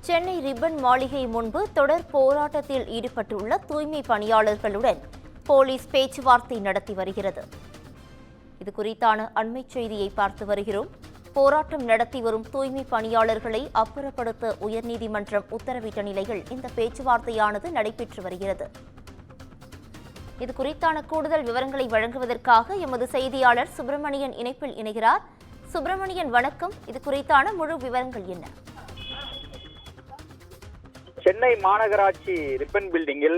Chennai ribbon மாளிகை முன்பு தொடர் போராட்டத்தில் ஈடுபட்டுள்ள தூய்மை பணியாளர்களுடன் போலீஸ் பேச்சுவார்த்தை நடத்தி வருகிறது. இது குறித்தான அண்மை செய்தியை பார்த்து வருகிறோம். போராட்டம் நடத்தி வரும் தூய்மை பணியாளர்களை அப்புறப்படுத்த உயர்நீதிமன்றம் உத்தரவிட்ட நிலையில் இந்த பேச்சுவார்த்தையானது நடைபெற்று வருகிறது. இது குறித்தான கூடுதல் விவரங்களை வழங்குவதற்காக எமது செய்தியாளர் சுப்பிரமணியன் இணைப்பில் இணைகிறார். சுப்பிரமணியன், வணக்கம். இது குறித்தான முழு விவரங்கள் என்ன? சென்னை மாநகராட்சி ரிப்பன் பில்டிங்கில்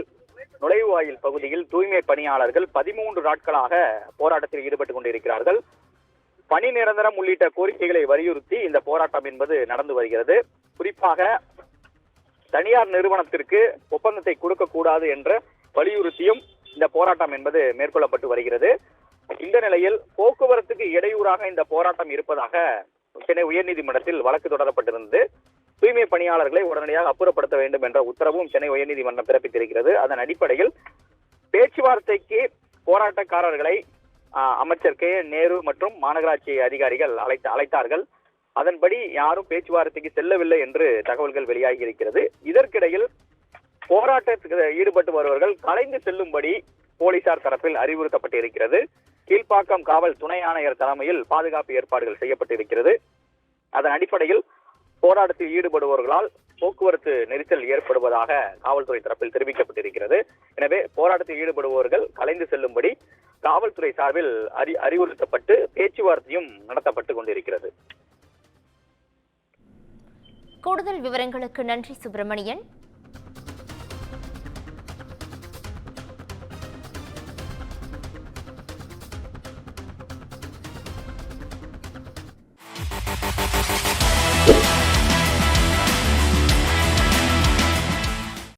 நுழைவாயில் பகுதியில் தூய்மை பணியாளர்கள் 13 நாட்களாக போராட்டத்தில் ஈடுபட்டுக் கொண்டிருக்கிறார்கள். பணி நிரந்தரம் உள்ளிட்ட கோரிக்கைகளை வலியுறுத்தி இந்த போராட்டம் என்பது நடந்து வருகிறது. குறிப்பாக தனியார் நிறுவனத்திற்கு ஒப்பந்தத்தை கொடுக்கக்கூடாது என்ற வலியுறுத்தியும் இந்த போராட்டம் என்பது மேற்கொள்ளப்பட்டு வருகிறது. இந்த நிலையில் போக்குவரத்துக்கு இடையூறாக இந்த போராட்டம் இருப்பதாக சென்னை உயர்நீதிமன்றத்தில் வழக்கு தொடரப்பட்டிருந்தது. தூய்மை பணியாளர்களை உடனடியாக அப்புறப்படுத்த வேண்டும் என்ற உத்தரவும் சென்னை உயர்நீதிமன்றம் பிறப்பித்திருக்கிறது. அதன் அடிப்படையில் பேச்சுவார்த்தைக்கு போராட்டக்காரர்களை அமைச்சர் கே நேரு மற்றும் மாநகராட்சி அதிகாரிகள் அழைத்தார்கள். அதன்படி யாரும் பேச்சுவார்த்தைக்கு செல்லவில்லை என்று தகவல்கள் வெளியாகி இருக்கிறது. இதற்கிடையில் போராட்டத்தில் ஈடுபட்டு வருபவர்கள் கலைந்து செல்லும்படி போலீசார் தரப்பில் அறிவுறுத்தப்பட்டிருக்கிறது. கீழ்ப்பாக்கம் காவல் துணை ஆணையர் தலைமையில் பாதுகாப்பு ஏற்பாடுகள் செய்யப்பட்டிருக்கிறது. அதன் அடிப்படையில் போராட்டத்தில் ஈடுபடுபவர்களால் போக்குவரத்து நெரிசல் ஏற்படுவதாக காவல்துறை தரப்பில் தெரிவிக்கப்பட்டிருக்கிறது. எனவே போராட்டத்தில் ஈடுபடுபவர்கள் கலைந்து செல்லும்படி காவல்துறை சார்பில் அறிவுறுத்தப்பட்டு பேச்சுவார்த்தையும் நடத்தப்பட்டு கொண்டிருக்கிறது. கூடுதல் விவரங்களுக்கு நன்றி சுப்பிரமணியன்.